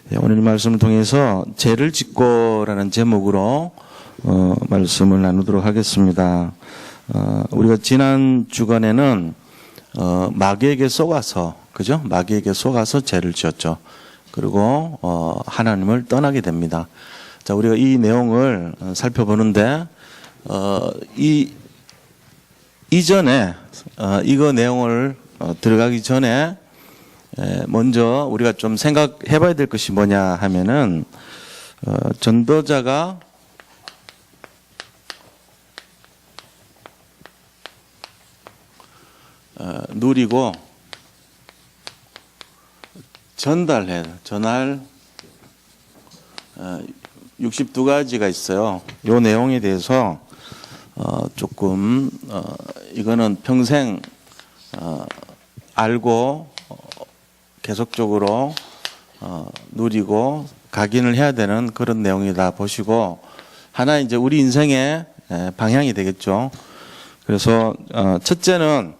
오늘 이 말씀을 통해서 죄를 짓고라는 제목으로 말씀을 나누도록 하겠습니다. 우리가 지난 주간에는 마귀에게 속아서, 그죠? 마귀에게 속아서 죄를 지었죠. 그리고 하나님을 떠나게 됩니다. 자, 우리가 이 내용을 살펴보는데 이전에 이거 내용을 들어가기 전에 먼저 우리가 좀 생각해 봐야 될 것이 뭐냐 하면은 전도자가 누리고 전할 62가지가 있어요. 이 내용에 대해서 조금 이거는 평생 알고 계속적으로 누리고 각인을 해야 되는 그런 내용이다 보시고, 하나 이제 우리 인생의 방향이 되겠죠. 그래서 첫째는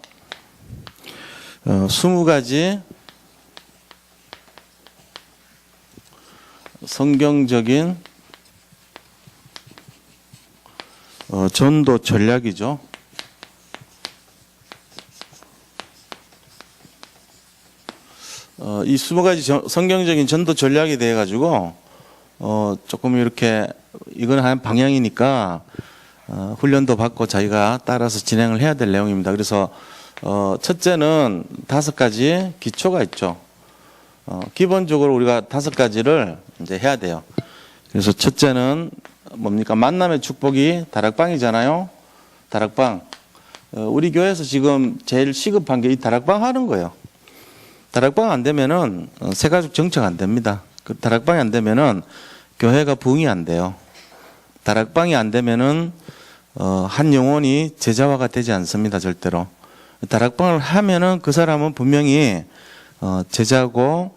20가지 성경적인 전도 전략이죠. 이 20가지 성경적인 전도 전략에 대해 가지고 조금 이렇게 이건 한 방향이니까 훈련도 받고 자기가 따라서 진행을 해야 될 내용입니다. 그래서 첫째는 5가지 기초가 있죠. 기본적으로 우리가 5가지를 이제 해야 돼요. 그래서 첫째는 뭡니까? 만남의 축복이 다락방이잖아요. 다락방. 우리 교회에서 지금 제일 시급한 게 이 다락방 하는 거예요. 다락방 안 되면은 새가족 정책 안 됩니다. 그 다락방이 안 되면은 교회가 부흥이 안 돼요. 다락방이 안 되면은 한 영혼이 제자화가 되지 않습니다. 절대로. 다락방을 하면은 그 사람은 분명히 제자고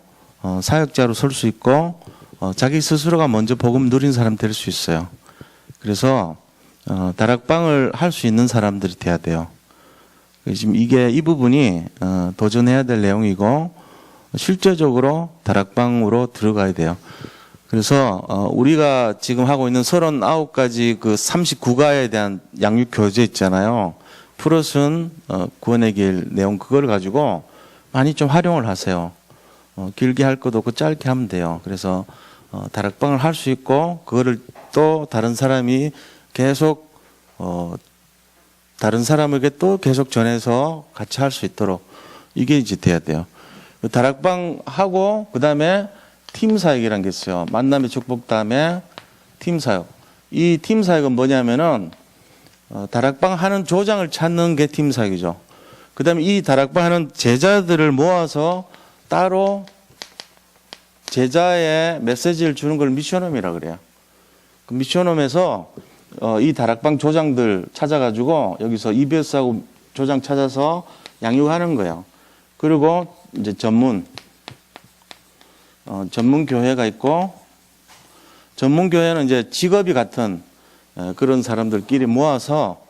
사역자로 설 수 있고 자기 스스로가 먼저 복음 누린 사람 될 수 있어요. 그래서 다락방을 할 수 있는 사람들이 돼야 돼요. 지금 이 부분이 도전해야 될 내용이고 실제적으로 다락방으로 들어가야 돼요. 그래서 우리가 지금 하고 있는 39가지 그 39가에 대한 양육 교재 있잖아요. 풀엇은 구원의 길 내용, 그걸 가지고 많이 좀 활용을 하세요. 길게 할 것도 없고 짧게 하면 돼요. 그래서 다락방을 할 수 있고 그거를 또 다른 사람이 계속 다른 사람에게 또 계속 전해서 같이 할 수 있도록 이게 이제 돼야 돼요. 다락방 하고 그다음에 팀 사역이라는 게 있어요. 만남의 축복 다음에 팀 사역. 이 팀 사역은 뭐냐면은 다락방 하는 조장을 찾는 게 팀 사역이죠. 그다음에 이 다락방 하는 제자들을 모아서 따로 제자의 메시지를 주는 걸 미션홈이라 그래요. 그 미션홈에서 이 다락방 조장들 찾아가지고 여기서 EBS하고 조장 찾아서 양육하는 거예요. 그리고 이제 전문 교회가 있고, 전문 교회는 이제 직업이 같은 그런 사람들끼리 모아서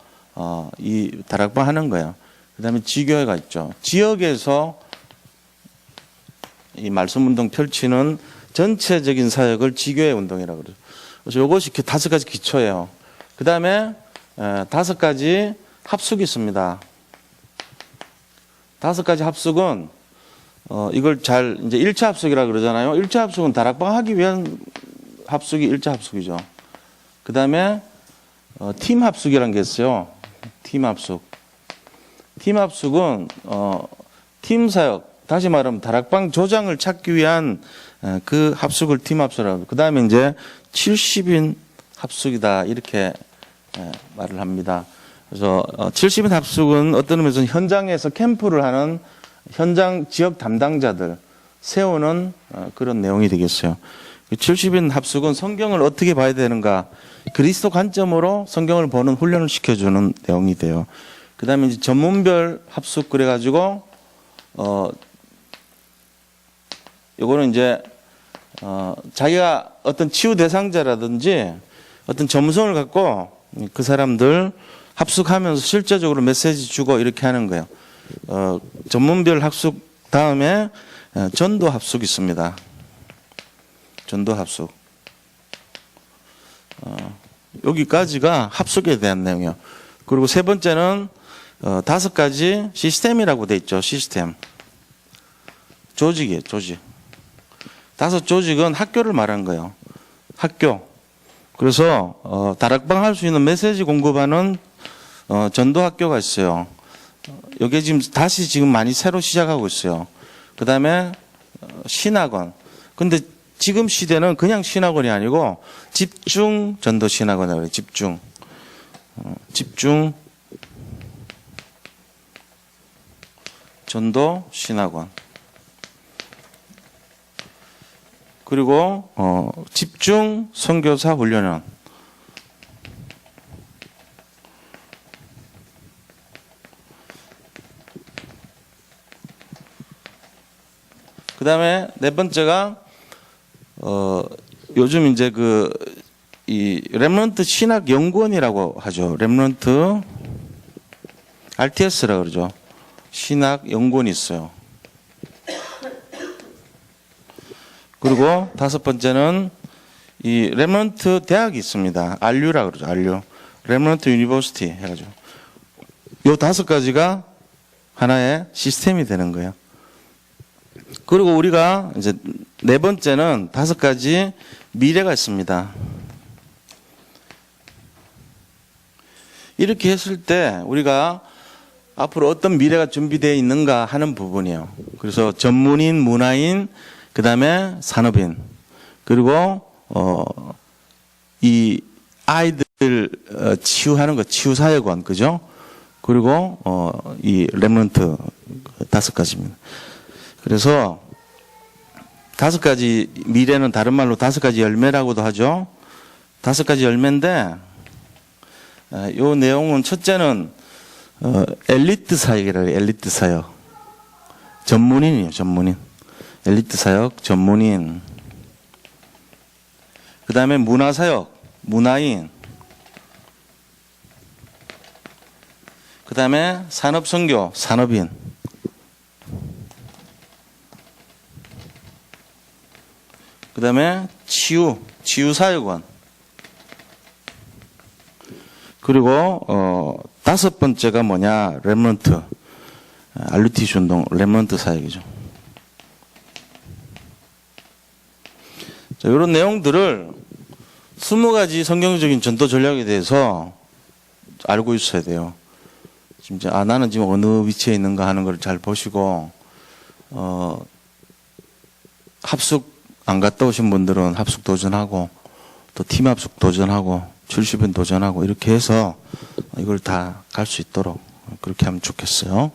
이 다락방 하는 거예요. 그다음에 지교회가 있죠. 지역에서 이 말씀 운동 펼치는 전체적인 사역을 지교회 운동이라고 그래요. 그래서 이것이 5가지 기초예요. 그 다음에 5가지 합숙이 있습니다. 5가지 합숙은 이걸 잘 이제 1차 합숙이라고 그러잖아요. 1차 합숙은 다락방 하기 위한 합숙이 1차 합숙이죠. 그 다음에 팀 합숙이라는 게 있어요. 팀 합숙. 팀 합숙은 팀 사역, 다시 말하면 다락방 조장을 찾기 위한 그 합숙을 팀 합숙이라고 하고, 그 다음에 이제 70인 합숙이다 이렇게 말을 합니다. 그래서 70인 합숙은 어떤 의미에서는 현장에서 캠프를 하는 현장 지역 담당자들 세우는 그런 내용이 되겠어요. 70인 합숙은 성경을 어떻게 봐야 되는가, 그리스도 관점으로 성경을 보는 훈련을 시켜주는 내용이 돼요. 그 다음에 이제 전문별 합숙 그래가지고 요거는 이제 자기가 어떤 치유 대상자라든지 어떤 점성을 갖고 그 사람들 합숙하면서 실제적으로 메시지 주고 이렇게 하는 거예요. 전문별 합숙 다음에 전도 합숙이 있습니다. 전도 합숙. 여기까지가 합숙에 대한 내용이에요. 그리고 세 번째는 5가지 시스템이라고 돼 있죠. 시스템. 조직이에요. 조직. 5 조직은 학교를 말하는 거예요. 학교. 그래서 다락방 할 수 있는 메시지 공급하는 전도 학교가 있어요. 여기 지금 많이 새로 시작하고 있어요. 그 다음에 신학원. 근데 지금 시대는 그냥 신학원이 아니고 집중 전도 신학원이라고 해요. 집중. 집중 전도 신학원. 그리고 집중 선교사 훈련원. 그 다음에 네 번째가 요즘 이제 이 렘넌트 신학 연구원이라고 하죠. 렘넌트 RTS라고 그러죠. 신학 연구원이 있어요. 그리고 5번째는 이 렘넌트 대학이 있습니다. RU라고 그러죠. RU. 렘넌트 유니버시티 해가지고. 요 5가지가 하나의 시스템이 되는 거예요. 그리고 우리가 이제 네 번째는 5가지 미래가 있습니다. 이렇게 했을 때 우리가 앞으로 어떤 미래가 준비되어 있는가 하는 부분이에요. 그래서 전문인, 문화인, 그 다음에 산업인, 그리고 이 아이들 치유하는 거, 치유사역원, 그죠? 그리고 이 렘넌트 5가지입니다. 그래서 5가지 미래는 다른 말로 5가지 열매라고도 하죠. 5가지 열매인데 요 내용은 첫째는 엘리트 사역이라고 해요. 엘리트 사역. 전문인이에요. 전문인. 엘리트 사역, 전문인. 그 다음에 문화사역, 문화인. 그 다음에 산업선교, 산업인. 그 다음에 치유사역원. 그리고 5번째가 뭐냐, 렘넌트. RUTC 운동, 렘넌트 사역이죠. 자, 이런 내용들을 20가지 성경적인 전도 전략에 대해서 알고 있어야 돼요. 지금 나는 지금 어느 위치에 있는가 하는 걸 잘 보시고, 합숙 안 갔다 오신 분들은 합숙 도전하고, 또 팀 합숙 도전하고, 70인 도전하고, 이렇게 해서 이걸 다 갈 수 있도록 그렇게 하면 좋겠어요.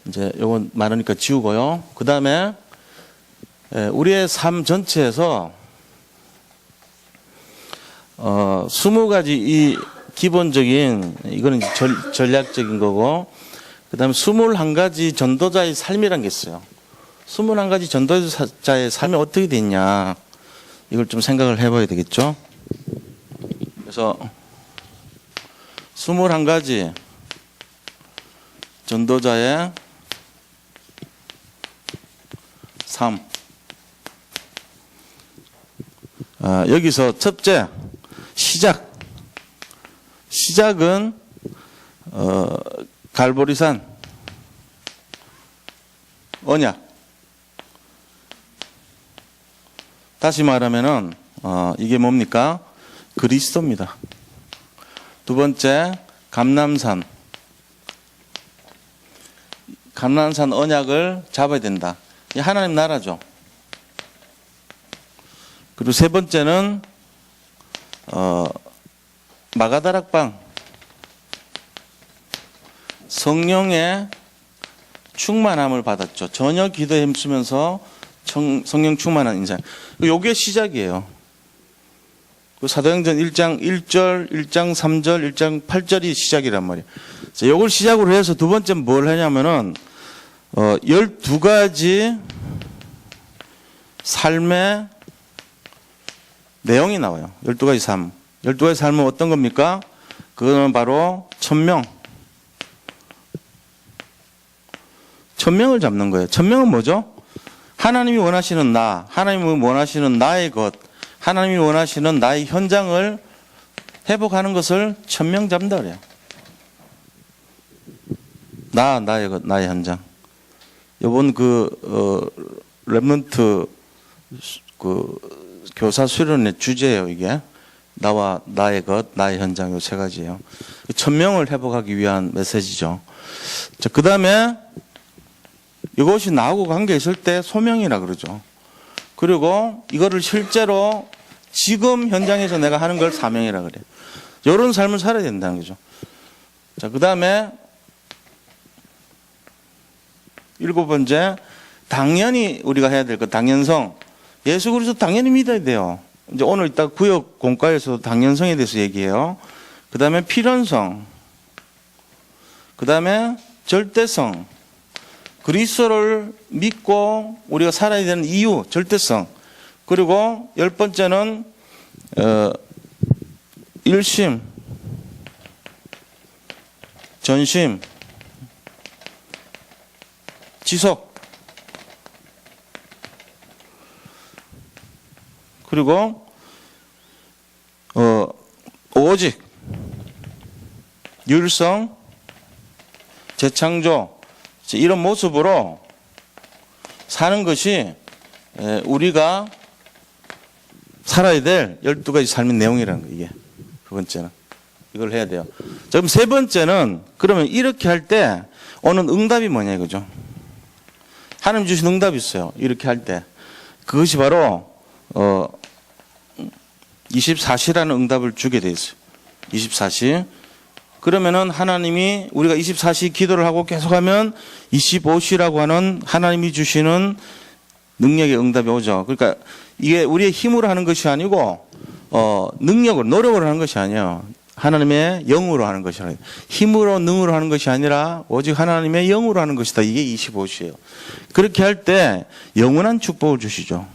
이제 요건 많으니까 지우고요. 그 다음에 우리의 삶 전체에서 20가지 이 기본적인, 이거는 전략적인 거고, 그 다음에 21가지 전도자의 삶이란 게 있어요. 21가지 전도자의 삶이 어떻게 됐냐, 이걸 좀 생각을 해봐야 되겠죠. 그래서 21가지 전도자의 삶. 여기서 첫째, 시작은 갈보리산 언약. 다시 말하면은 이게 뭡니까? 그리스도입니다. 두 번째, 감람산 언약을 잡아야 된다. 이 하나님 나라죠. 그리고 세 번째는 마가다락방, 성령의 충만함을 받았죠. 전혀 기도에 힘쓰면서 성령 충만한 인생. 요게 시작이에요. 사도행전 1장 1절, 1장 3절, 1장 8절이 시작이란 말이에요. 요걸 시작으로 해서 두 번째는 뭘 하냐면은 12가지 삶의 내용이 나와요. 12가지 삶. 12가지 삶은 어떤 겁니까? 그거는 바로 1000명. 1000명을 잡는 거예요. 1000명은 뭐죠? 하나님이 원하시는 나, 하나님이 원하시는 나의 것, 하나님이 원하시는 나의 현장을 회복하는 것을 천명 잡는다 그래요. 나의 것, 나의 현장. 요번 랩런트 교사 수련의 주제예요, 이게. 나와 나의 것, 나의 현장, 요 세 가지예요. 천명을 회복하기 위한 메시지죠. 자, 그 다음에 이것이 나하고 관계 있을 때 소명이라 그러죠. 그리고 이거를 실제로 지금 현장에서 내가 하는 걸 사명이라 그래요. 이런 삶을 살아야 된다는 거죠. 자, 그 다음에 7번째, 당연히 우리가 해야 될 것, 당연성. 예수 그리스도 당연히 믿어야 돼요. 이제 오늘 이따 구역 공과에서도 당연성에 대해서 얘기해요. 그 다음에 필연성. 그 다음에 절대성. 그리스도를 믿고 우리가 살아야 되는 이유, 절대성. 그리고 10번째는 일심, 전심, 지속. 그리고 오직, 율성, 재창조, 이런 모습으로 사는 것이 우리가 살아야 될 12가지 삶의 내용이라는 거예요. 이게 두 번째는 이걸 해야 돼요. 자, 그럼 세 번째는 그러면 이렇게 할 때 오는 응답이 뭐냐 이거죠. 하나님 주신 응답이 있어요. 이렇게 할 때 그것이 바로 24시라는 응답을 주게 돼 있어요. 24시. 그러면은 하나님이 우리가 24시 기도를 하고 계속하면 25시라고 하는 하나님이 주시는 능력의 응답이 오죠. 그러니까 이게 우리의 힘으로 하는 것이 아니고 능력으로, 노력으로 하는 것이 아니에요. 하나님의 영으로 하는 것이라. 힘으로, 능으로 하는 것이 아니라 오직 하나님의 영으로 하는 것이다. 이게 25시예요. 그렇게 할 때 영원한 축복을 주시죠.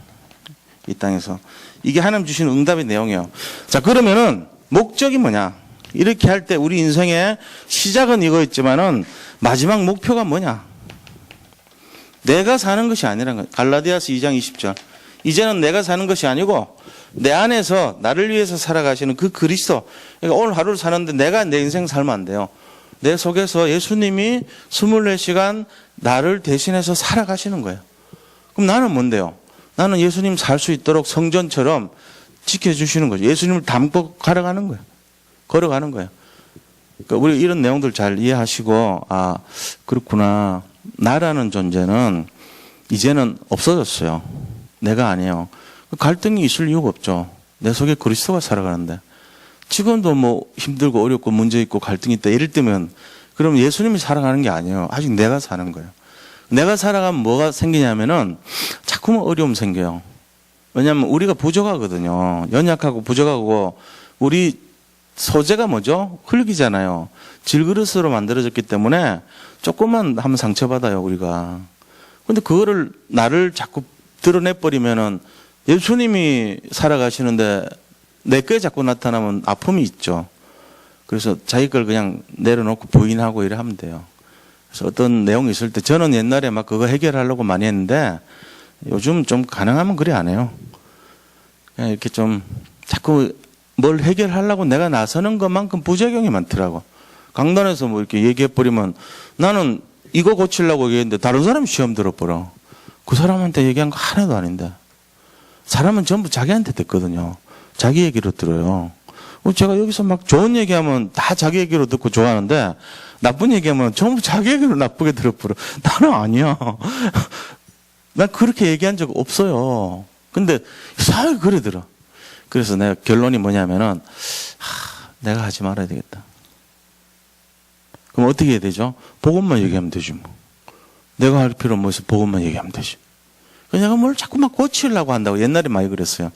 이 땅에서. 이게 하나님 주시는 응답의 내용이에요. 자, 그러면은 목적이 뭐냐? 이렇게 할 때 우리 인생의 시작은 이거였지만은 마지막 목표가 뭐냐? 내가 사는 것이 아니란 거예요. 갈라디아서 2장 20절. 이제는 내가 사는 것이 아니고 내 안에서 나를 위해서 살아가시는 그 그리스도. 그러니까 오늘 하루를 사는데 내가 내 인생 살면 안 돼요. 내 속에서 예수님이 24시간 나를 대신해서 살아가시는 거예요. 그럼 나는 뭔데요? 나는 예수님 살 수 있도록 성전처럼 지켜주시는 거죠. 예수님을 닮고 걸어가는 거예요. 걸어가는 거예요. 그러니까 우리 이런 내용들 잘 이해하시고, 아, 그렇구나. 나라는 존재는 이제는 없어졌어요. 내가 아니에요. 갈등이 있을 이유가 없죠. 내 속에 그리스도가 살아가는데. 지금도 뭐 힘들고 어렵고 문제 있고 갈등이 있다. 예를 들면, 그럼 예수님이 살아가는 게 아니에요. 아직 내가 사는 거예요. 내가 살아가면 뭐가 생기냐면은 자꾸만 어려움 생겨요. 왜냐하면 우리가 부족하거든요. 연약하고 부족하고 우리 소재가 뭐죠? 흙이잖아요. 질그릇으로 만들어졌기 때문에 조금만 하면 상처받아요, 우리가. 근데 그거를 나를 자꾸 드러내버리면은 예수님이 살아가시는데 내 거에 자꾸 나타나면 아픔이 있죠. 그래서 자기 걸 그냥 내려놓고 부인하고 이래 하면 돼요. 그래서 어떤 내용이 있을 때 저는 옛날에 막 그거 해결하려고 많이 했는데 요즘 좀 가능하면 그래 안 해요. 그냥 이렇게 좀 자꾸 뭘 해결하려고 내가 나서는 것만큼 부작용이 많더라고. 강단에서 뭐 이렇게 얘기해버리면 나는 이거 고치려고 얘기했는데 다른 사람이 시험 들어버려. 그 사람한테 얘기한 거 하나도 아닌데. 사람은 전부 자기한테 듣거든요. 자기 얘기로 들어요. 제가 여기서 막 좋은 얘기하면 다 자기 얘기로 듣고 좋아하는데 나쁜 얘기하면 전부 자기 얘기로 나쁘게 들어버려. 나는 아니야. 난 그렇게 얘기한 적 없어요. 근데 이상하게 그래 들어. 그래서 내가 결론이 뭐냐면은 내가 하지 말아야 되겠다. 그럼 어떻게 해야 되죠? 복음만 얘기하면 되지 뭐. 내가 할 필요 뭐 있어. 복음만 얘기하면 되지. 내가 뭘 자꾸 막 고치려고 한다고 옛날에 많이 그랬어요.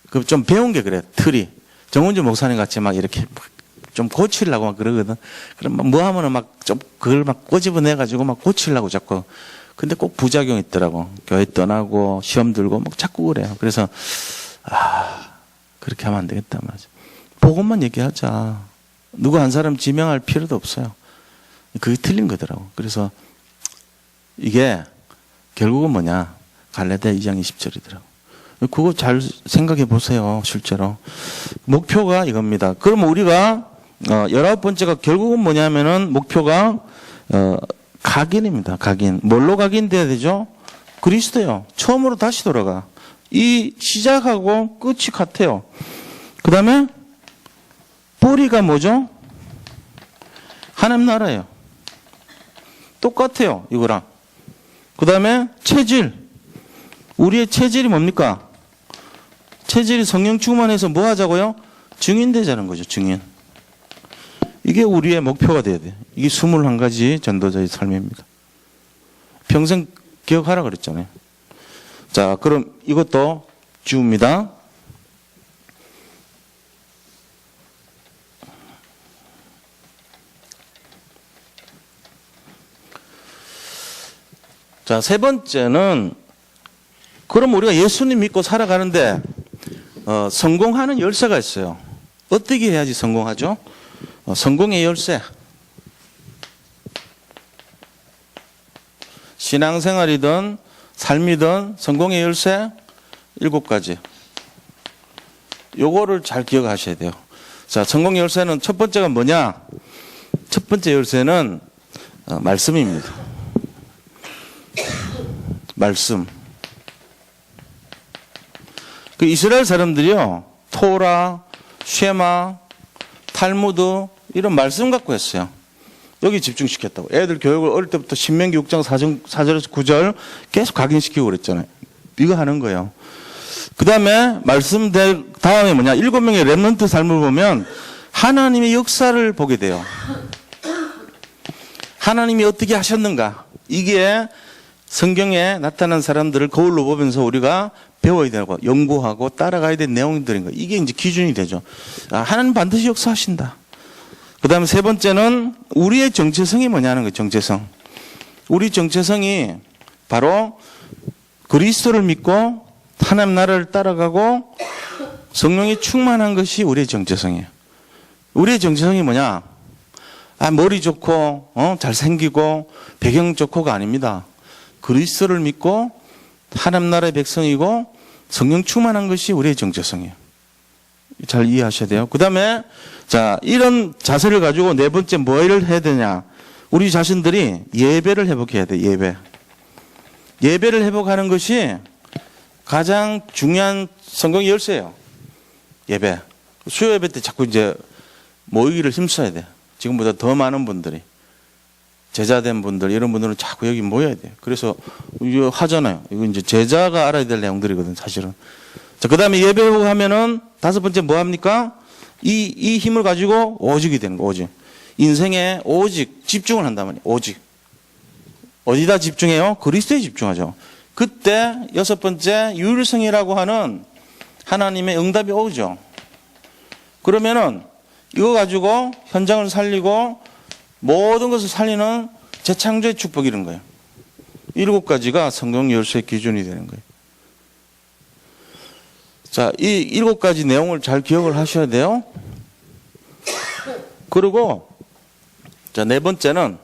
그 좀 배운 게 그래. 틀이. 정은주 목사님 같이 막 이렇게 좀 고치려고 막 그러거든. 그럼 막 뭐 하면은 막 좀 그걸 막 꼬집어내가지고 막 고치려고 자꾸. 근데 꼭 부작용이 있더라고. 교회 떠나고 시험 들고 막 자꾸 그래요. 그래서 그렇게 하면 안 되겠다 말이죠. 복음만 얘기하자. 누구 한 사람 지명할 필요도 없어요. 그게 틀린 거더라고. 그래서 이게 결국은 뭐냐? 갈라디아 2장 20절이더라고. 그거 잘 생각해 보세요. 실제로. 목표가 이겁니다. 그럼 우리가 19번째가 결국은 뭐냐면은 목표가 각인입니다. 각인. 뭘로 각인돼야 되죠? 그리스도요. 처음으로 다시 돌아가. 이 시작하고 끝이 같아요. 그 다음에 뿌리가 뭐죠? 하나님 나라예요. 똑같아요. 이거랑. 그 다음에 체질. 우리의 체질이 뭡니까? 체질이 성령 충만해서 뭐 하자고요? 증인 되자는 거죠. 증인. 이게 우리의 목표가 돼야 돼요. 이게 21가지 전도자의 삶입니다. 평생 기억하라 그랬잖아요. 자, 그럼 이것도 지웁니다. 자, 세 번째는 그럼 우리가 예수님 믿고 살아가는데 성공하는 열쇠가 있어요. 어떻게 해야지 성공하죠? 성공의 열쇠. 신앙생활이든 삶이든 성공의 열쇠 7가지. 요거를 잘 기억하셔야 돼요. 자, 성공의 열쇠는 첫 번째가 뭐냐? 첫 번째 열쇠는 말씀입니다. 말씀. 그 이스라엘 사람들이요, 토라, 쉐마, 탈무드 이런 말씀 갖고 했어요. 여기 집중시켰다고. 애들 교육을 어릴 때부터 신명기 6장 4절에서 9절 계속 각인시키고 그랬잖아요. 이거 하는 거예요. 그 다음에 말씀 다음에 뭐냐? 7명의 렘넌트 삶을 보면 하나님의 역사를 보게 돼요. 하나님이 어떻게 하셨는가? 이게 성경에 나타난 사람들을 거울로 보면서 우리가 배워야 되고 연구하고 따라가야 될 내용들인 거예요. 이게 이제 기준이 되죠. 하나님 반드시 역사하신다. 그 다음에 세 번째는 우리의 정체성이 뭐냐는 거예요. 정체성. 우리 정체성이 바로 그리스도를 믿고 하나님 나라를 따라가고 성령이 충만한 것이 우리의 정체성이에요. 우리의 정체성이 뭐냐? 머리 좋고 잘생기고 배경 좋고가 아닙니다. 그리스도를 믿고 하나님 나라의 백성이고 성령 충만한 것이 우리의 정체성이에요. 잘 이해하셔야 돼요. 그 다음에 자, 이런 자세를 가지고 네 번째 뭐를 해야 되냐? 우리 자신들이 예배를 회복해야 돼. 예배를 회복하는 것이 가장 중요한 성공의 열쇠예요. 예배. 수요 예배 때 자꾸 이제 모이기를 힘써야 돼. 지금보다 더 많은 분들이. 제자된 분들, 이런 분들은 자꾸 여기 모여야 돼요. 그래서 이거 하잖아요. 이거 이제 제자가 알아야 될 내용들이거든, 사실은. 자, 그 다음에 예배 회복하면은 다섯 번째 뭐 합니까? 이 힘을 가지고 오직이 되는 거, 오직. 인생에 오직 집중을 한단 말이에요. 오직. 어디다 집중해요? 그리스도에 집중하죠. 그때 여섯 번째 유일성이라고 하는 하나님의 응답이 오죠. 그러면은 이거 가지고 현장을 살리고 모든 것을 살리는 재창조의 축복이 이런 거예요. 7가지가 성경 열쇠의 기준이 되는 거예요. 자, 이 7가지 내용을 잘 기억을 하셔야 돼요. 그리고 자, 네 번째는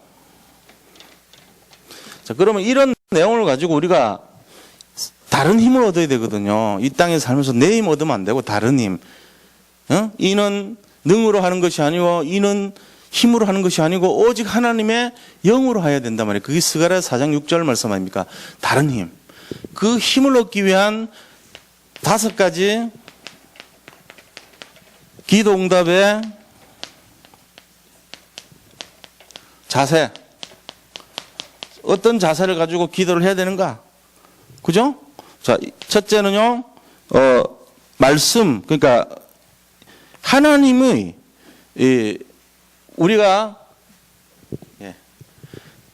자, 그러면 이런 내용을 가지고 우리가 다른 힘을 얻어야 되거든요. 이 땅에 살면서 내 힘 얻으면 안 되고 다른 힘. 이는 능으로 하는 것이 아니고 이는 힘으로 하는 것이 아니고 오직 하나님의 영으로 해야 된단 말이에요. 그게 스가랴 4장 6절 말씀 아닙니까? 다른 힘. 그 힘을 얻기 위한 5가지 기도 응답의 자세. 어떤 자세를 가지고 기도를 해야 되는가? 그죠? 자, 첫째는요, 말씀. 그러니까 하나님의 우리가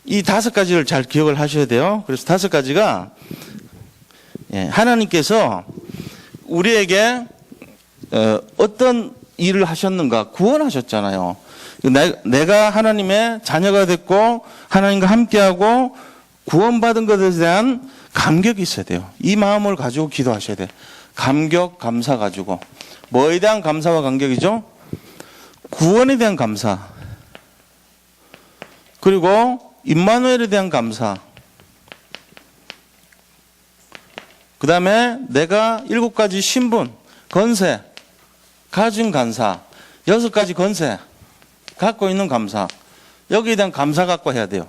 이 5가지를 잘 기억을 하셔야 돼요. 그래서 5가지가 하나님께서 우리에게 어떤 일을 하셨는가? 구원하셨잖아요. 내가 하나님의 자녀가 됐고 하나님과 함께하고 구원받은 것에 대한 감격이 있어야 돼요. 이 마음을 가지고 기도하셔야 돼요. 감격, 감사 가지고. 뭐에 대한 감사와 감격이죠? 구원에 대한 감사. 그리고 임마누엘에 대한 감사. 그 다음에 내가 7가지 신분, 건세, 가진 간사, 6가지 건세 갖고 있는 감사, 여기에 대한 감사 갖고 해야 돼요.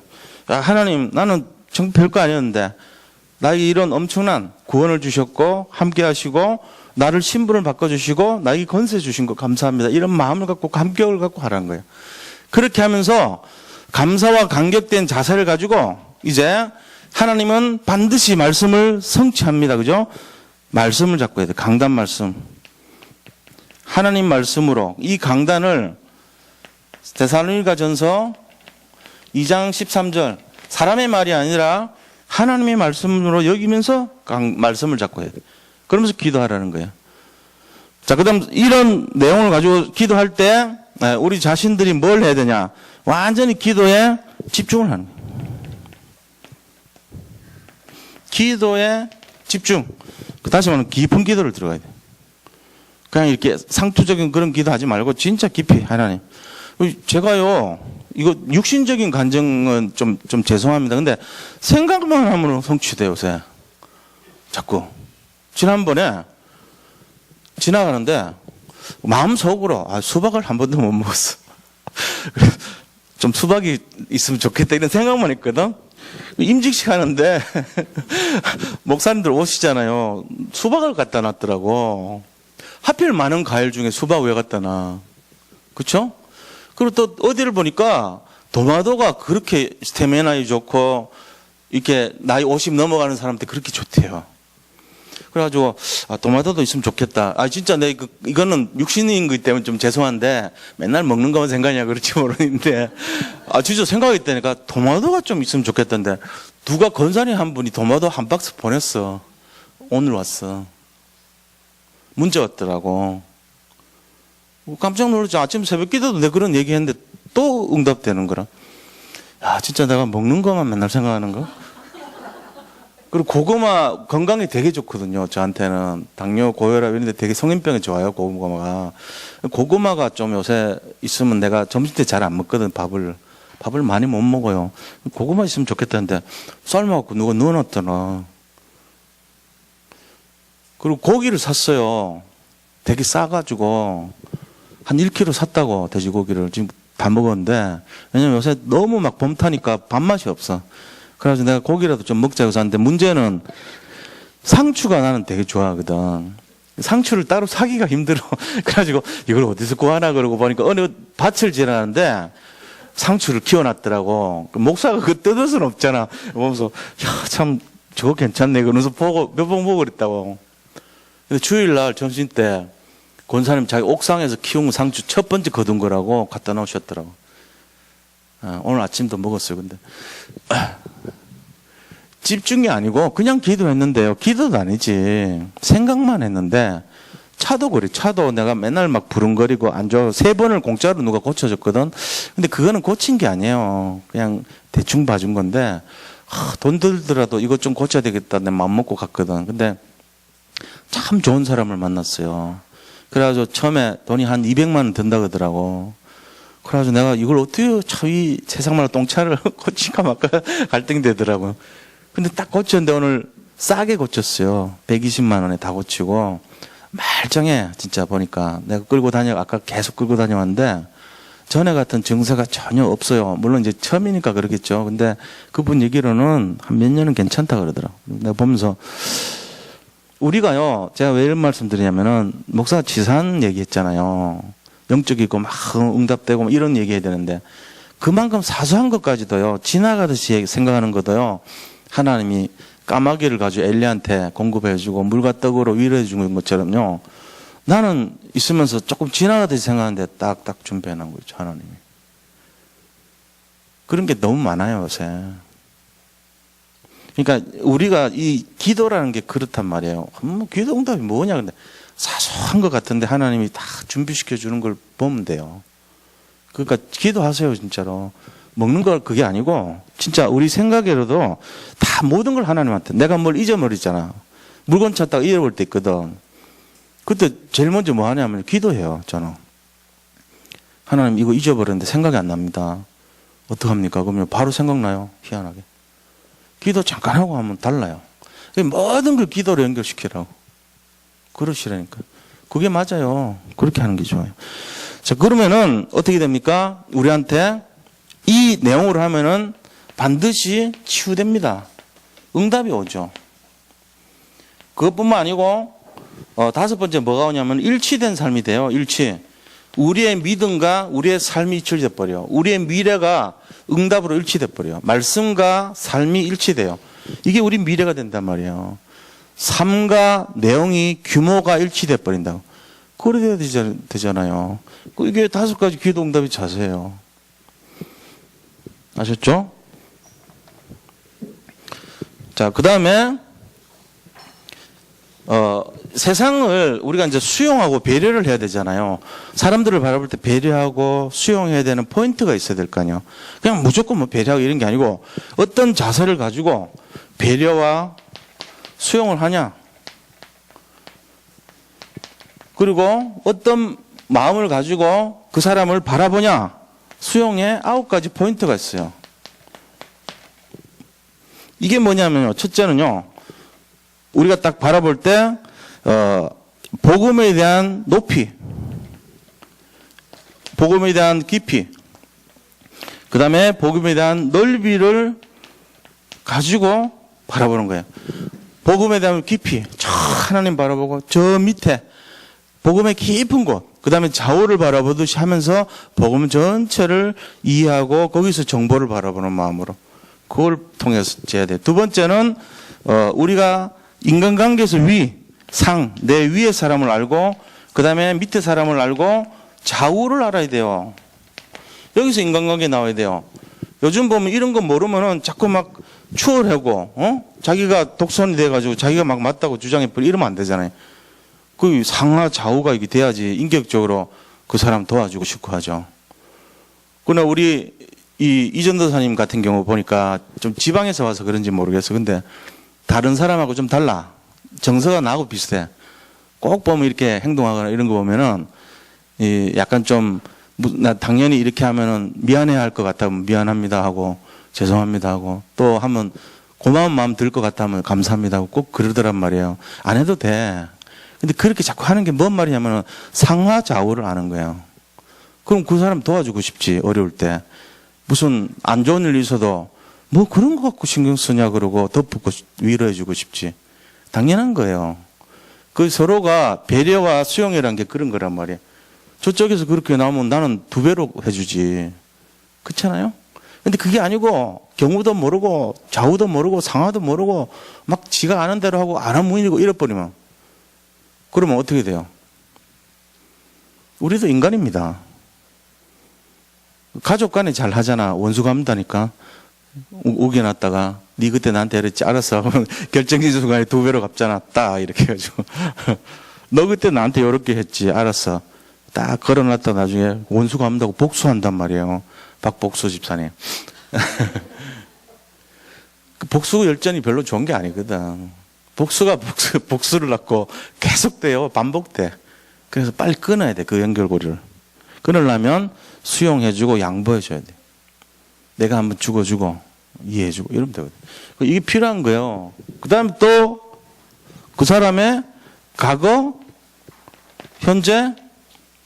야, 하나님, 나는 정 별거 아니었는데 나에게 이런 엄청난 구원을 주셨고 함께 하시고 나를 신분을 바꿔주시고 나에게 건세 주신 거 감사합니다. 이런 마음을 갖고 감격을 갖고 하라는 거예요. 그렇게 하면서 감사와 감격된 자세를 가지고 이제 하나님은 반드시 말씀을 성취합니다. 그죠? 말씀을 잡고 해야 돼요. 강단 말씀. 하나님 말씀으로 이 강단을 데살로니가전서 2장 13절 사람의 말이 아니라 하나님의 말씀으로 여기면서 말씀을 잡고 해야 돼요. 그러면서 기도하라는 거예요. 자, 그 다음 이런 내용을 가지고 기도할 때 우리 자신들이 뭘 해야 되냐. 완전히 기도에 집중을 하는 거예요. 기도에 집중. 다시 말하면 깊은 기도를 들어가야 돼요. 그냥 이렇게 상투적인 그런 기도하지 말고 진짜 깊이 하나님. 제가요, 이거 육신적인 감정은 좀 죄송합니다. 근데 생각만 하면 성취돼요, 요새. 자꾸. 지난번에 지나가는데 마음속으로 수박을 한 번도 못 먹었어. 좀 수박이 있으면 좋겠다 이런 생각만 했거든. 임직식 하는데 목사님들 오시잖아요. 수박을 갖다 놨더라고. 하필 많은 과일 중에 수박 왜 갖다 놔? 그쵸? 그리고 또 어디를 보니까 도마도가 그렇게 스태미나에 좋고 이렇게 나이 50 넘어가는 사람한테 그렇게 좋대요. 그래가지고 도마도도 있으면 좋겠다. 진짜 내 이거는 육신인 거기 때문에 좀 죄송한데 맨날 먹는 것만 생각이냐 그렇지 모르는데 진짜 생각이 있다니까 도마도가 좀 있으면 좋겠던데 누가 권사님 한 분이 도마도 한 박스 보냈어. 오늘 왔어. 문자 왔더라고. 깜짝 놀랐죠. 아침 새벽 기도도 내가 그런 얘기 했는데 또 응답되는 거라. 야, 진짜 내가 먹는 것만 맨날 생각하는 거? 그리고 고구마 건강에 되게 좋거든요. 저한테는 당뇨, 고혈압 이런 데 되게 성인병에 좋아요. 고구마가. 고구마가 좀 요새 있으면 내가 점심 때 잘 안 먹거든. 밥을 많이 못 먹어요. 고구마 있으면 좋겠다는데 삶아갖고 누가 넣어놨더라. 그리고 고기를 샀어요. 되게 싸가지고 한 1kg 샀다고 돼지고기를 지금 다 먹었는데 왜냐면 요새 너무 막 봄 타니까 밥맛이 없어. 그래서 내가 고기라도 좀 먹자고 샀는데 문제는 상추가 나는 되게 좋아하거든. 상추를 따로 사기가 힘들어. 그래가지고 이걸 어디서 구하나 그러고 보니까 어느 밭을 지나는데 상추를 키워놨더라고. 목사가 그거 뜯을 수는 없잖아. 보면서 야, 참 저거 괜찮네. 그러면서 보고 몇 번 보고 그랬다고. 근데 주일날 점심 때 권사님 자기 옥상에서 키운 상추 첫 번째 거둔 거라고 갖다 놓으셨더라고. 오늘 아침도 먹었어요. 근데 집중이 아니고 그냥 기도했는데요. 기도도 아니지. 생각만 했는데 차도 그래. 차도 내가 맨날 막 부릉거리고 안 좋아. 3번을 공짜로 누가 고쳐줬거든. 근데 그거는 고친 게 아니에요. 그냥 대충 봐준 건데 돈 들더라도 이것 좀 고쳐야 되겠다. 내 마음 먹고 갔거든. 근데 참 좋은 사람을 만났어요. 그래가지고 처음에 돈이 한 200만 원 든다 그러더라고. 그래가지고 내가 이걸 어떻게 이 세상말로 똥차를 고칠까 말까 갈등이 되더라고요. 근데 딱 고쳤는데 오늘 싸게 고쳤어요. 120만 원에 다 고치고 말짱해. 진짜 보니까 내가 아까 계속 끌고 다녀왔는데 전에 같은 증세가 전혀 없어요. 물론 이제 처음이니까 그러겠죠. 근데 그분 얘기로는 한 몇 년은 괜찮다 그러더라고요. 내가 보면서 우리가요, 제가 왜 이런 말씀 드리냐면은 목사가 지산 얘기했잖아요. 영적이고 막 응답되고 이런 얘기 해야 되는데 그만큼 사소한 것까지도요, 지나가듯이 생각하는 것도요, 하나님이 까마귀를 가지고 엘리한테 공급해주고 물과 떡으로 위로해 주는 것처럼요, 나는 있으면서 조금 지나가듯이 생각하는데 딱딱 준비해 놓은 거죠, 하나님이. 그런 게 너무 많아요, 요새. 그러니까 우리가 이 기도라는 게 그렇단 말이에요. 뭐 기도 응답이 뭐냐, 근데 사소한 것 같은데 하나님이 다 준비시켜 주는 걸 보면 돼요. 그러니까 기도하세요, 진짜로. 먹는 걸 그게 아니고 진짜 우리 생각으로도 다 모든 걸 하나님한테. 내가 뭘 잊어버리잖아. 물건 찾다가 잃어버릴 때 있거든. 그때 제일 먼저 뭐 하냐면 기도해요, 저는. 하나님 이거 잊어버렸는데 생각이 안 납니다. 어떡합니까? 그러면 바로 생각나요, 희한하게. 기도 잠깐 하고 하면 달라요. 모든 걸 기도로 연결시키라고. 그러시라니까. 그게 맞아요. 그렇게 하는 게 좋아요. 자, 그러면은 어떻게 됩니까? 우리한테 이 내용으로 하면은 반드시 치유됩니다. 응답이 오죠. 그것뿐만 아니고 다섯 번째 뭐가 오냐면 일치된 삶이 돼요. 일치. 우리의 믿음과 우리의 삶이 일치돼 버려. 우리의 미래가 응답으로 일치돼 버려. 말씀과 삶이 일치돼요. 이게 우리 미래가 된단 말이에요. 삶과 내용이 규모가 일치돼 버린다고. 그래야 되잖아요. 이게 다섯 가지 기도 응답이 자세예요. 아셨죠? 자, 그 다음에 세상을 우리가 이제 수용하고 배려를 해야 되잖아요. 사람들을 바라볼 때 배려하고 수용해야 되는 포인트가 있어야 될 거 아니에요. 그냥 무조건 뭐 배려하고 이런 게 아니고 어떤 자세를 가지고 배려와 수용을 하냐. 그리고 어떤 마음을 가지고 그 사람을 바라보냐. 수용에 9가지 포인트가 있어요. 이게 뭐냐면요. 첫째는요. 우리가 딱 바라볼 때 복음에 대한 높이, 복음에 대한 깊이, 그 다음에 복음에 대한 넓이를 가지고 바라보는 거예요. 복음에 대한 깊이, 저 하나님 바라보고 저 밑에 복음의 깊은 곳, 그 다음에 좌우를 바라보듯이 하면서 복음 전체를 이해하고 거기서 정보를 바라보는 마음으로 그걸 통해서 재야 돼요. 두 번째는 우리가 인간관계에서 상, 내 위의 사람을 알고 그 다음에 밑에 사람을 알고 좌우를 알아야 돼요. 여기서 인간관계 나와야 돼요. 요즘 보면 이런 거 모르면은 자꾸 막 추월하고 자기가 독선이 돼가지고 자기가 막 맞다고 주장해버리고 이러면 안 되잖아요. 그 상하 좌우가 이게 돼야지 인격적으로 그 사람 도와주고 싶고 하죠. 그러나 우리 이전도사님 같은 경우 보니까 좀 지방에서 와서 그런지 모르겠어. 근데 다른 사람하고 좀 달라. 정서가 나하고 비슷해. 꼭 보면 이렇게 행동하거나 이런 거 보면은 약간 좀 나 당연히 이렇게 하면은 미안해 할 것 같으면 미안합니다 하고 죄송합니다 하고 또 하면 고마운 마음 들 것 같으면 감사합니다 하고 꼭 그러더란 말이에요. 안 해도 돼. 근데 그렇게 자꾸 하는 게 뭔 말이냐면은 상하 좌우를 아는 거예요. 그럼 그 사람 도와주고 싶지. 어려울 때 무슨 안 좋은 일 있어도 뭐 그런 거 갖고 신경 쓰냐 그러고 덮고 위로해주고 싶지. 당연한 거예요. 그 서로가 배려와 수용이라는 게 그런 거란 말이에요. 저쪽에서 그렇게 나오면 나는 2배로 해주지. 그렇잖아요? 근데 그게 아니고 경우도 모르고 좌우도 모르고 상하도 모르고 막 지가 아는 대로 하고 아나무인이고 이래버리면 그러면 어떻게 돼요? 우리도 인간입니다. 가족 간에 잘 하잖아. 원수 갚는다니까. 우겨놨다가 네 그때 나한테 이랬지 알았어. 결정지 순간에 2배로 갚잖아. 딱 이렇게 해가지고 너 그때 나한테 이렇게 했지 알았어. 딱 걸어놨다 나중에 원수 갚는다고 복수한단 말이에요. 박복수 집사님. 복수 열전이 별로 좋은 게 아니거든. 복수가 복수를 낳고 계속돼요. 반복돼. 그래서 빨리 끊어야 돼. 그 연결고리를. 끊으려면 수용해주고 양보해줘야 돼. 내가 한번 죽어주고 이해해주고 이러면 되거든. 이게 필요한 거예요. 그 다음에 또 그 사람의 과거, 현재,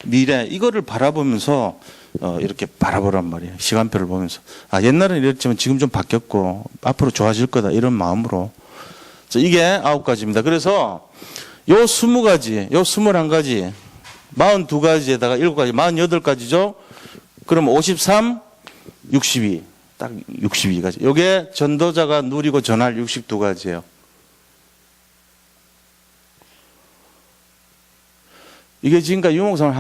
미래 이거를 바라보면서 이렇게 바라보란 말이에요. 시간표를 보면서 옛날은 이랬지만 지금 좀 바뀌었고 앞으로 좋아질 거다 이런 마음으로. 이게 9가지입니다. 그래서 요 20가지, 요 21가지 42가지에다가 7가지 48가지죠. 그럼 53, 62 딱 62가지. 요게 전도자가 누리고 전할 62가지예요. 이게 지금까지 유목상을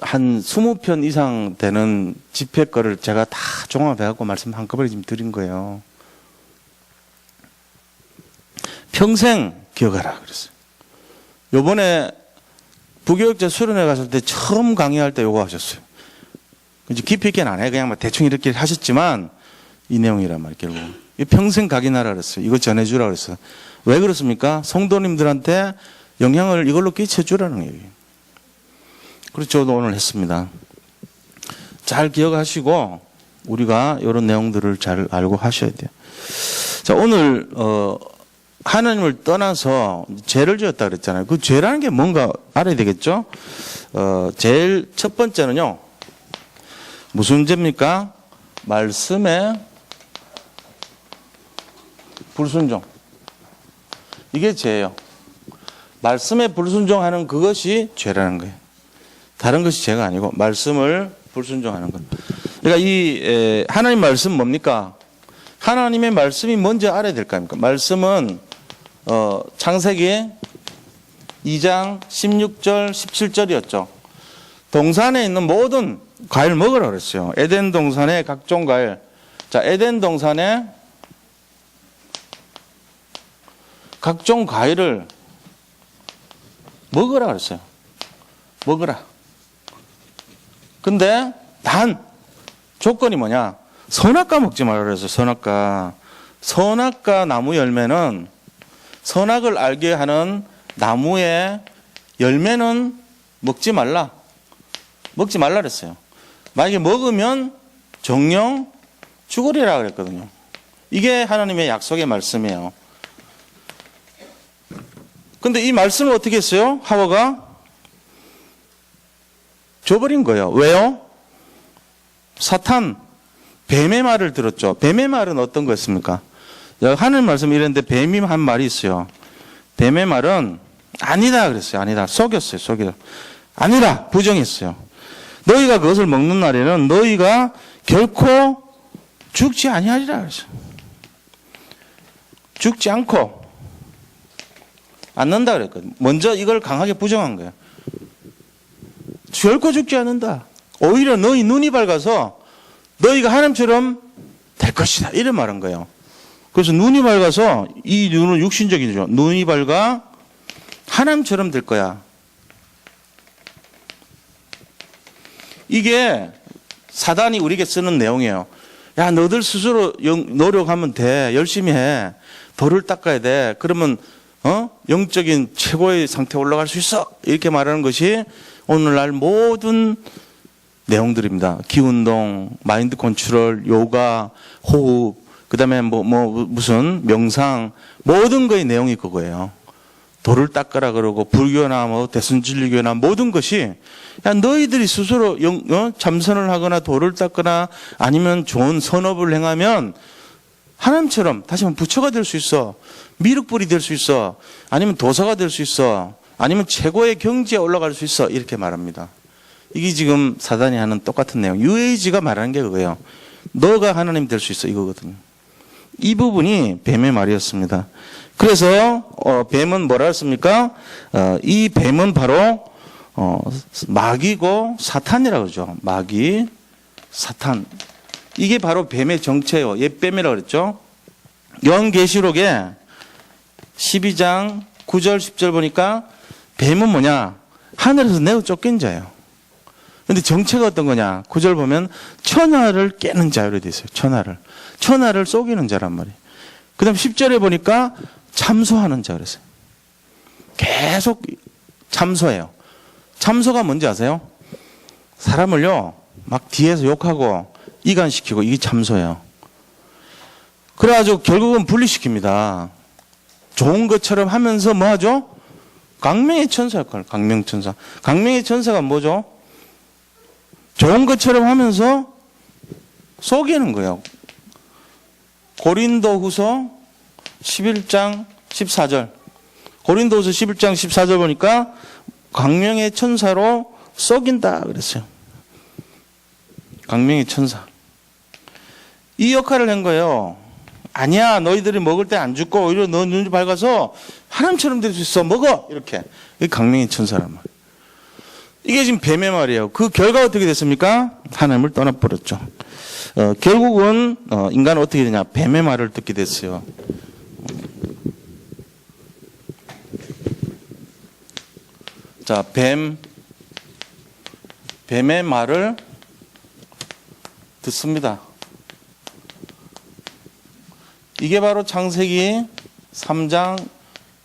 한 20편 이상 되는 집회 거를 제가 다 종합해갖고 말씀 한꺼번에 지금 드린 거예요. 평생 기억하라 그랬어요. 요번에 부교육자 수련회 갔을 때 처음 강의할 때 요거 하셨어요. 이제 깊이 있게는 안 해. 그냥 막 대충 이렇게 하셨지만 이 내용이란 말이에요. 결국. 평생 각인하라 그랬어요. 이거 전해주라 그랬어요. 왜 그렇습니까? 성도님들한테 영향을 이걸로 끼쳐주라는 얘기예요. 그렇죠. 저도 오늘 했습니다. 잘 기억하시고 우리가 이런 내용들을 잘 알고 하셔야 돼요. 자, 오늘 하나님을 떠나서 죄를 지었다 그랬잖아요. 그 죄라는 게 뭔가 알아야 되겠죠? 제일 첫 번째는요. 무슨 죄입니까? 말씀에 불순종. 이게 죄예요. 말씀에 불순종하는 그것이 죄라는 거예요. 다른 것이 죄가 아니고 말씀을 불순종하는 것. 그러니까 이 하나님 말씀 뭡니까? 하나님의 말씀이 뭔지 알아야 될 거 아닙니까? 말씀은 창세기 2장 16절 17절이었죠. 동산에 있는 모든 과일 먹으라 그랬어요. 에덴 동산의 각종 과일. 자, 에덴 동산에 각종 과일을 먹으라 그랬어요. 먹으라. 근데 단 조건이 뭐냐? 선악과 먹지 말라 그랬어요. 선악과. 선악과 나무 열매는 선악을 알게 하는 나무의 열매는 먹지 말라. 먹지 말라 그랬어요. 만약에 먹으면 정령 죽으리라 그랬거든요. 이게 하나님의 약속의 말씀이에요. 근데 이 말씀을 어떻게 했어요? 하와가 줘버린 거예요. 왜요? 사탄, 뱀의 말을 들었죠. 뱀의 말은 어떤 거였습니까? 하나님 말씀 이랬는데 뱀이 한 말이 있어요. 뱀의 말은 아니다 그랬어요. 아니다. 속였어요. 속여. 아니라 부정했어요. 너희가 그것을 먹는 날에는 너희가 결코 죽지 아니하리라 그랬어요. 죽지 않고 않는다 그랬거든요. 먼저 이걸 강하게 부정한 거예요. 결코 죽지 않는다. 오히려 너희 눈이 밝아서 너희가 하나님처럼 될 것이다. 이런 말한 거예요. 그래서 눈이 밝아서 이 눈은 육신적이죠. 눈이 밝아 하나님처럼 될 거야. 이게 사단이 우리에게 쓰는 내용이에요. 야, 너들 스스로 노력하면 돼. 열심히 해. 돌을 닦아야 돼. 그러면 영적인 최고의 상태에 올라갈 수 있어. 이렇게 말하는 것이 오늘날 모든 내용들입니다. 기운동, 마인드 컨트롤, 요가, 호흡, 그 다음에 무슨 명상, 모든 거의 내용이 그거예요. 돌을 닦으라 그러고, 불교나 대승진리교나 모든 것이, 야, 너희들이 스스로 참선을 하거나 돌을 닦거나 아니면 좋은 선업을 행하면 하나님처럼 다시 한번 부처가 될 수 있어. 미륵불이 될 수 있어. 아니면 도사가 될 수 있어. 아니면 최고의 경지에 올라갈 수 있어. 이렇게 말합니다. 이게 지금 사단이 하는 똑같은 내용. UAG가 말하는 게 그거예요. 너가 하나님 될 수 있어. 이거거든요. 이 부분이 뱀의 말이었습니다. 그래서 뱀은 뭐라 했습니까? 이 뱀은 바로 마귀고 사탄이라고 그러죠. 마귀, 사탄. 이게 바로 뱀의 정체예요. 옛뱀이라고 그랬죠. 요한계시록에 12장 9절 10절 보니까 뱀은 뭐냐? 하늘에서 내어 쫓긴 자예요. 근데 정체가 어떤 거냐? 9절 보면 천하를 깨는 자로 되어 있어요. 천하를 속이는 자란 말이에요. 그 다음 10절에 보니까 참소하는 자 그랬어요. 계속 참소해요. 참소가 뭔지 아세요? 사람을요 막 뒤에서 욕하고 이간시키고 이게 참소예요. 그래가지고 결국은 분리시킵니다. 좋은 것처럼 하면서 뭐 하죠? 강명의 천사 역할, 강명천사. 강명의 천사가 뭐죠? 좋은 것처럼 하면서 속이는 거예요. 고린도후서 11장 14절. 고린도후서 11장 14절 보니까 강명의 천사로 속인다 그랬어요. 강명의 천사. 이 역할을 한 거예요. 아니야, 너희들이 먹을 때 안 죽고 오히려 너 눈이 밝아서 하나님처럼 될 수 있어. 먹어. 이렇게. 이게 강명의 천사란 말이에요. 이게 지금 뱀의 말이에요. 그 결과가 어떻게 됐습니까? 하나님을 떠나버렸죠. 결국은 인간은 어떻게 되냐? 뱀의 말을 듣게 됐어요. 자, 뱀의 말을 듣습니다. 이게 바로 창세기 3장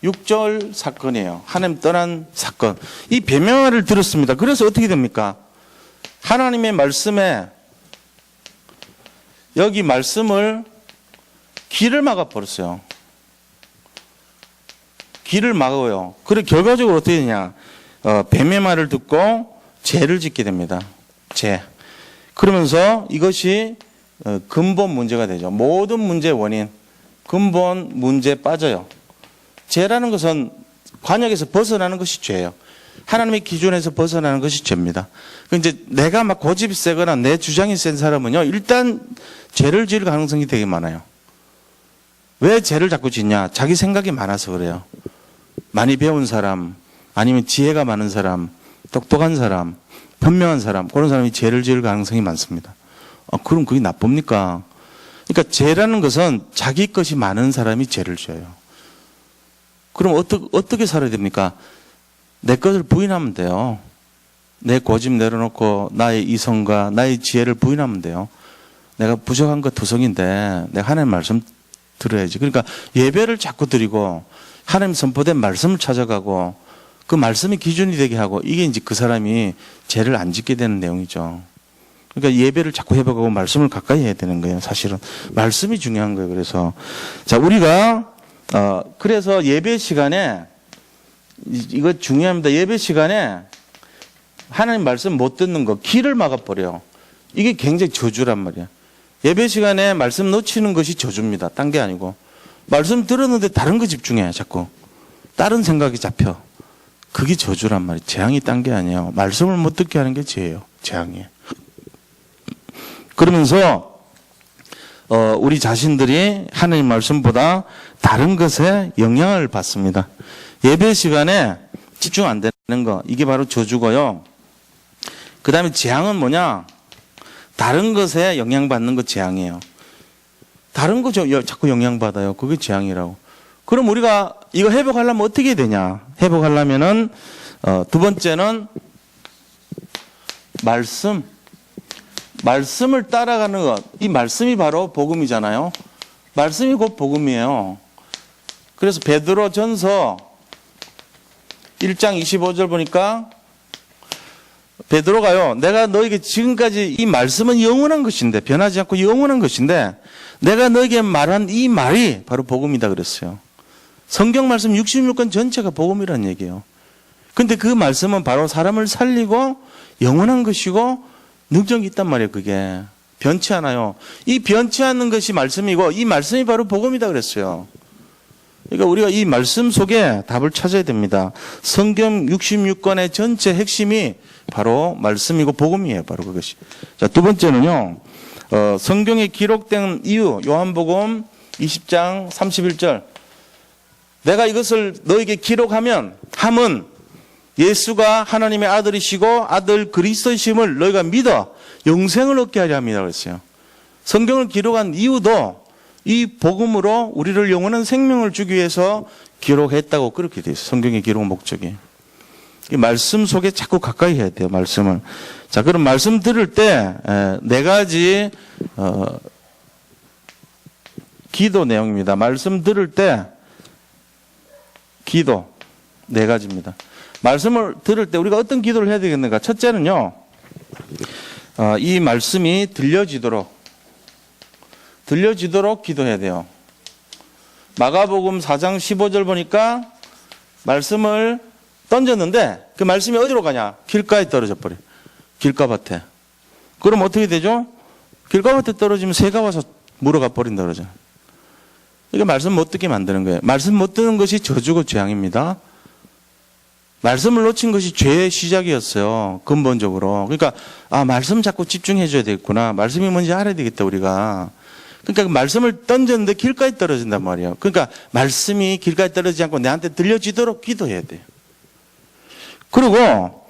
6절 사건이에요. 하나님 떠난 사건. 이 뱀의 말을 들었습니다. 그래서 어떻게 됩니까? 하나님의 말씀에 여기 말씀을 길을 막아버렸어요. 귀를 막아요. 그래 결과적으로 어떻게 되냐? 뱀의 말을 듣고 죄를 짓게 됩니다. 죄. 그러면서 이것이 근본 문제가 되죠. 모든 문제의 원인, 근본 문제에 빠져요. 죄라는 것은 관역에서 벗어나는 것이 죄예요. 하나님의 기준에서 벗어나는 것이 죄입니다. 이제 내가 막 고집이 세거나 내 주장이 센 사람은요, 일단 죄를 지을 가능성이 되게 많아요. 왜 죄를 자꾸 짓냐? 자기 생각이 많아서 그래요. 많이 배운 사람, 아니면 지혜가 많은 사람, 똑똑한 사람, 현명한 사람, 그런 사람이 죄를 지을 가능성이 많습니다. 그럼 그게 나쁩니까? 그러니까 죄라는 것은 자기 것이 많은 사람이 죄를 지어요. 그럼 어떻게 살아야 됩니까? 내 것을 부인하면 돼요. 내 고집 내려놓고 나의 이성과 나의 지혜를 부인하면 돼요. 내가 부족한 것 투성인데 내가 하나님 말씀 들어야지. 그러니까 예배를 자꾸 드리고 하나님 선포된 말씀을 찾아가고 그 말씀이 기준이 되게 하고 이게 이제 그 사람이 죄를 안 짓게 되는 내용이죠. 그러니까 예배를 자꾸 회복하고 말씀을 가까이 해야 되는 거예요. 사실은 말씀이 중요한 거예요. 그래서 자 우리가 그래서 예배 시간에 이거 중요합니다. 예배 시간에 하나님 말씀 못 듣는 거 귀를 막아버려요. 이게 굉장히 저주란 말이야. 예배 시간에 말씀 놓치는 것이 저주입니다. 딴 게 아니고 말씀 들었는데 다른 거 집중해 자꾸. 다른 생각이 잡혀. 그게 저주란 말이에요. 재앙이 딴 게 아니에요. 말씀을 못 듣게 하는 게 죄예요. 재앙이에요. 그러면서 우리 자신들이 하나님 말씀보다 다른 것에 영향을 받습니다. 예배 시간에 집중 안 되는 거 이게 바로 저주고요. 그 다음에 재앙은 뭐냐? 다른 것에 영향받는 거 재앙이에요. 다른 거 자꾸 영향받아요. 그게 재앙이라고. 그럼 우리가 이거 회복하려면 어떻게 해야 되냐? 회복하려면은 두 번째는 말씀을 따라가는 것. 이 말씀이 바로 복음이잖아요. 말씀이 곧 복음이에요. 그래서 베드로전서 1장 25절 보니까 베드로가요. 내가 너에게 지금까지 이 말씀은 영원한 것인데 변하지 않고 영원한 것인데 내가 너에게 말한 이 말이 바로 복음이다 그랬어요. 성경 말씀 66권 전체가 복음이라는 얘기예요. 근데 그 말씀은 바로 사람을 살리고 영원한 것이고 능력이 있단 말이에요. 그게 변치 않아요. 이 변치 않는 것이 말씀이고 이 말씀이 바로 복음이다 그랬어요. 그러니까 우리가 이 말씀 속에 답을 찾아야 됩니다. 성경 66권의 전체 핵심이 바로 말씀이고 복음이에요. 바로 그것이. 자, 두 번째는요. 성경에 기록된 이유 요한복음 20장 31절 내가 이것을 너에게 기록하면 함은 예수가 하나님의 아들이시고 아들 그리스도이심을 너희가 믿어 영생을 얻게 하려 합니다 그랬어요. 성경을 기록한 이유도 이 복음으로 우리를 영원한 생명을 주기 위해서 기록했다고 그렇게 되어 있어요. 성경의 기록 목적이. 이 말씀 속에 자꾸 가까이 해야 돼요. 말씀을. 자, 그럼 말씀 들을 때 네 가지 기도 내용입니다. 말씀 들을 때 기도 네 가지입니다. 말씀을 들을 때 우리가 어떤 기도를 해야 되겠는가? 첫째는요. 이 말씀이 들려지도록 기도해야 돼요. 마가복음 4장 15절 보니까 말씀을 던졌는데 그 말씀이 어디로 가냐? 길가에 떨어져 버려. 길가밭에. 그럼 어떻게 되죠? 길가밭에 떨어지면 새가 와서 물어가 버린다 그러죠. 이게 말씀 못 듣게 만드는 거예요. 말씀 못 듣는 것이 저주고 재앙입니다. 말씀을 놓친 것이 죄의 시작이었어요. 근본적으로. 그러니까 말씀 자꾸 집중해 줘야 되겠구나. 말씀이 뭔지 알아야 되겠다 우리가. 그러니까 그 말씀을 던졌는데 길가에 떨어진단 말이에요. 그러니까 말씀이 길가에 떨어지지 않고 내한테 들려지도록 기도해야 돼요. 그리고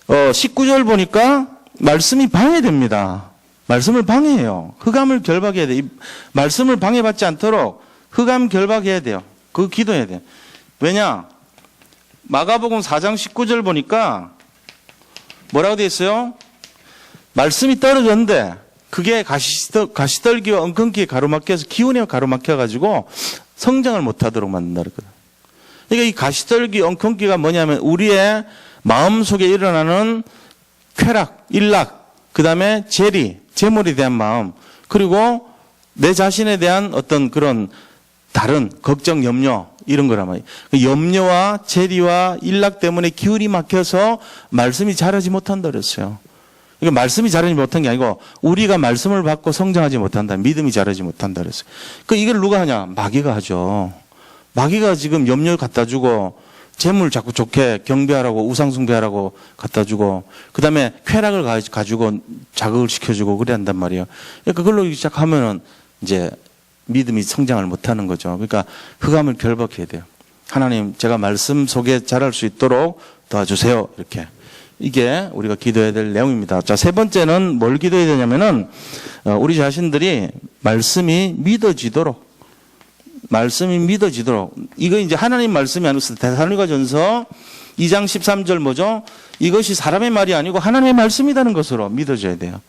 19절 보니까 말씀이 방해됩니다. 말씀을 방해해요. 흑암을 결박해야 돼요. 말씀을 방해받지 않도록 흑암 결박해야 돼요. 그거 기도해야 돼요. 왜냐? 마가복음 4장 19절 보니까 뭐라고 되어 있어요? 말씀이 떨어졌는데 그게 가시떨기와 엉겅퀴에 가로막혀서 기운에 가로막혀가지고 성장을 못하도록 만든다 그랬거든. 그러니까 이 가시떨기 엉겅퀴가 뭐냐면 우리의 마음속에 일어나는 쾌락, 일락, 그 다음에 재물에 대한 마음, 그리고 내 자신에 대한 어떤 그런 다른 걱정, 염려, 이런 거란 말이에요. 염려와 재리와 일락 때문에 기운이 막혀서 말씀이 자라지 못한다 그랬어요. 그러니까 말씀이 자라지 못한 게 아니고 우리가 말씀을 받고 성장하지 못한다. 믿음이 자라지 못한다 그랬어요. 이걸 누가 하냐? 마귀가 하죠. 마귀가 지금 염려 갖다 주고 재물 자꾸 좋게 경배하라고 우상 숭배하라고 갖다 주고 그다음에 쾌락을 가지고 자극을 시켜주고 그래야 한단 말이에요. 그러니까 그걸로 시작하면은 이제 믿음이 성장을 못하는 거죠. 그러니까 흑암을 결박해야 돼요. 하나님 제가 말씀 속에 자랄 수 있도록 도와주세요. 이렇게. 이게 우리가 기도해야 될 내용입니다. 자, 세 번째는 뭘 기도해야 되냐면은 우리 자신들이 말씀이 믿어지도록 이거 이제 하나님 말씀이 아니고 데살로니가전서 2장 13절 뭐죠? 이것이 사람의 말이 아니고 하나님의 말씀이라는 것으로 믿어져야 돼요.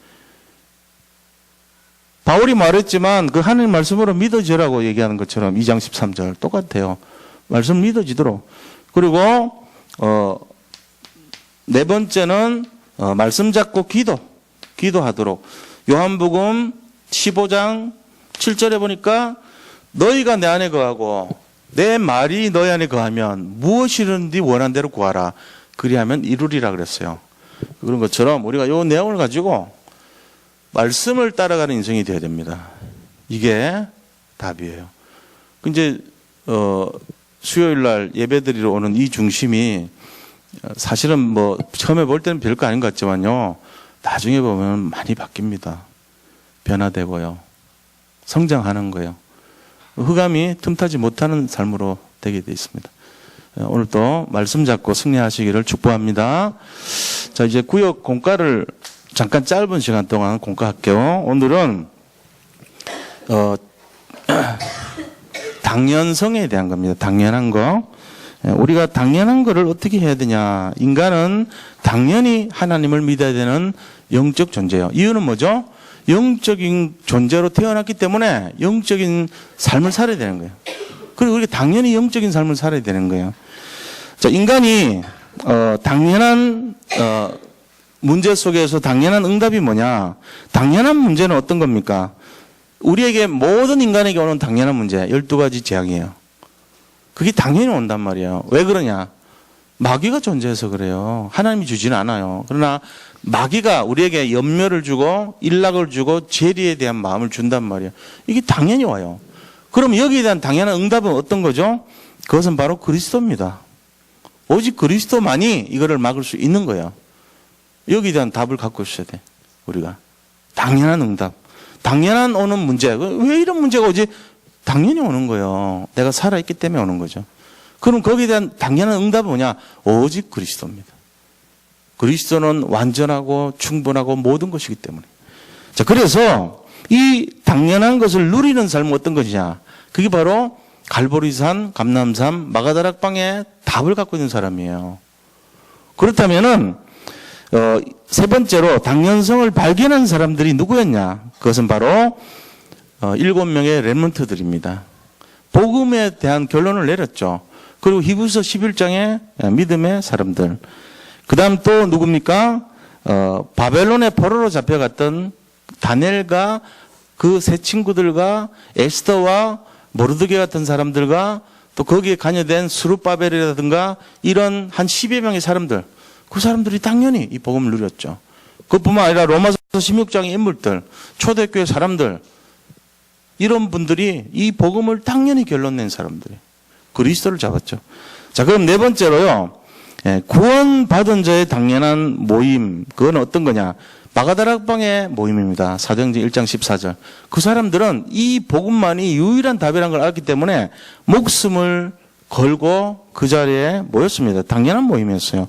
바울이 말했지만 그 하나님 말씀으로 믿어지라고 얘기하는 것처럼 2장 13절 똑같아요. 말씀 믿어지도록. 그리고 네 번째는 말씀 잡고 기도하도록. 요한복음 15장 7절에 보니까 너희가 내 안에 거하고 내 말이 너희 안에 거하면 무엇이든지 원한 대로 구하라. 그리하면 이루리라 그랬어요. 그런 것처럼 우리가 이 내용을 가지고 말씀을 따라가는 인생이 되어야 됩니다. 이게 답이에요. 이제 수요일 날 예배드리러 오는 이 중심이 사실은 뭐 처음에 볼 때는 별거 아닌 것 같지만요. 나중에 보면 많이 바뀝니다. 변화되고요. 성장하는 거예요. 흑암이 틈타지 못하는 삶으로 되게 되어 있습니다. 오늘도 말씀 잡고 승리하시기를 축복합니다. 자, 이제 구역 공과를 잠깐 짧은 시간 동안 공과할게요. 오늘은 당연성에 대한 겁니다. 당연한 거. 우리가 당연한 거를 어떻게 해야 되냐. 인간은 당연히 하나님을 믿어야 되는 영적 존재예요. 이유는 뭐죠? 영적인 존재로 태어났기 때문에 영적인 삶을 살아야 되는 거예요. 그리고 우리가 당연히 영적인 삶을 살아야 되는 거예요. 자, 인간이 당연한 문제 속에서 당연한 응답이 뭐냐? 당연한 문제는 어떤 겁니까? 우리에게 모든 인간에게 오는 당연한 문제 12가지 재앙이에요. 그게 당연히 온단 말이에요. 왜 그러냐? 마귀가 존재해서 그래요. 하나님이 주지는 않아요. 그러나 마귀가 우리에게 염려를 주고 일락을 주고 재리에 대한 마음을 준단 말이에요. 이게 당연히 와요. 그럼 여기에 대한 당연한 응답은 어떤 거죠? 그것은 바로 그리스도입니다. 오직 그리스도만이 이거를 막을 수 있는 거예요. 여기에 대한 답을 갖고 있어야 돼. 우리가. 당연한 응답. 당연한 오는 문제. 왜 이런 문제가 오지? 당연히 오는 거예요. 내가 살아있기 때문에 오는 거죠. 그럼 거기에 대한 당연한 응답은 뭐냐? 오직 그리스도입니다. 그리스도는 완전하고 충분하고 모든 것이기 때문에. 자, 그래서 이 당연한 것을 누리는 삶은 어떤 것이냐? 그게 바로 갈보리산, 감람산, 마가다락방에 답을 갖고 있는 사람이에요. 그렇다면은 세 번째로 당연성을 발견한 사람들이 누구였냐? 그것은 바로 7명의 렘넌트들입니다. 복음에 대한 결론을 내렸죠. 그리고 히브리서 11장의 믿음의 사람들. 그 다음 또 누굽니까? 바벨론의 포로로 잡혀갔던 다니엘과 그 세 친구들과 에스더와 모르드게 같은 사람들과 또 거기에 관여된 스룹바벨이라든가 이런 한 10여 명의 사람들. 그 사람들이 당연히 이 복음을 누렸죠. 그뿐만 아니라 로마서 16장의 인물들, 초대교회 사람들, 이런 분들이 이 복음을 당연히 결론낸 사람들이에요. 그리스도를 잡았죠. 자, 그럼 네 번째로요. 구원받은 자의 당연한 모임. 그건 어떤 거냐? 마가다락방의 모임입니다. 사도행전 1장 14절. 그 사람들은 이 복음만이 유일한 답이라는 걸 알기 때문에 목숨을 걸고 그 자리에 모였습니다. 당연한 모임이었어요.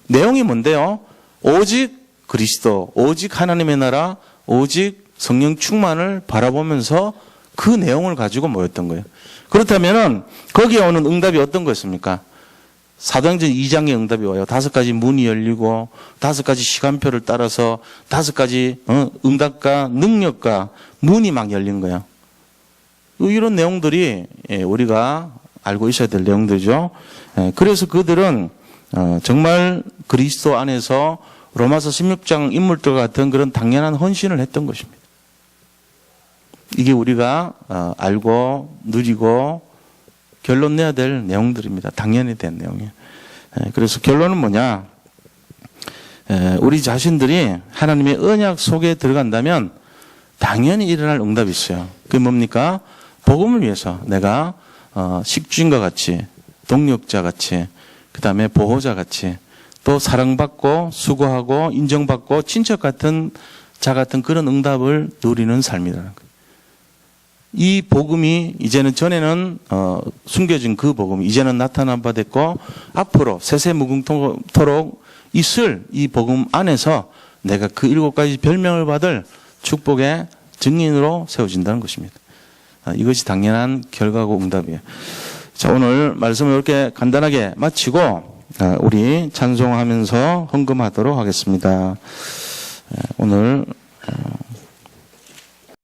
내용이 뭔데요? 오직 그리스도, 오직 하나님의 나라, 오직 성령 충만을 바라보면서 그 내용을 가지고 모였던 거예요. 그렇다면은 거기에 오는 응답이 어떤 거였습니까? 사도행전 2장의 응답이 와요. 5가지 문이 열리고 5가지 시간표를 따라서 5가지 응답과 능력과 문이 막 열린 거예요. 이런 내용들이 우리가 알고 있어야 될 내용들이죠. 그래서 그들은 정말 그리스도 안에서 로마서 16장 인물들 같은 그런 당연한 헌신을 했던 것입니다. 이게 우리가 알고 누리고 결론 내야 될 내용들입니다. 당연히 된 내용이에요. 그래서 결론은 뭐냐? 우리 자신들이 하나님의 언약 속에 들어간다면 당연히 일어날 응답이 있어요. 그게 뭡니까? 복음을 위해서 내가 식주인과 같이, 동력자 같이, 그 다음에 보호자 같이, 또 사랑받고 수고하고 인정받고 친척 같은 자 같은 그런 응답을 누리는 삶이라는 거예요. 이 복음이 이제는 전에는 숨겨진 그 복음이 이제는 나타난 바 됐고 앞으로 세세무궁토록 있을 이 복음 안에서 내가 그 7가지 별명을 받을 축복의 증인으로 세워진다는 것입니다. 이것이 당연한 결과고 응답이에요. 자, 오늘 말씀을 이렇게 간단하게 마치고 우리 찬송하면서 헌금하도록 하겠습니다. 오늘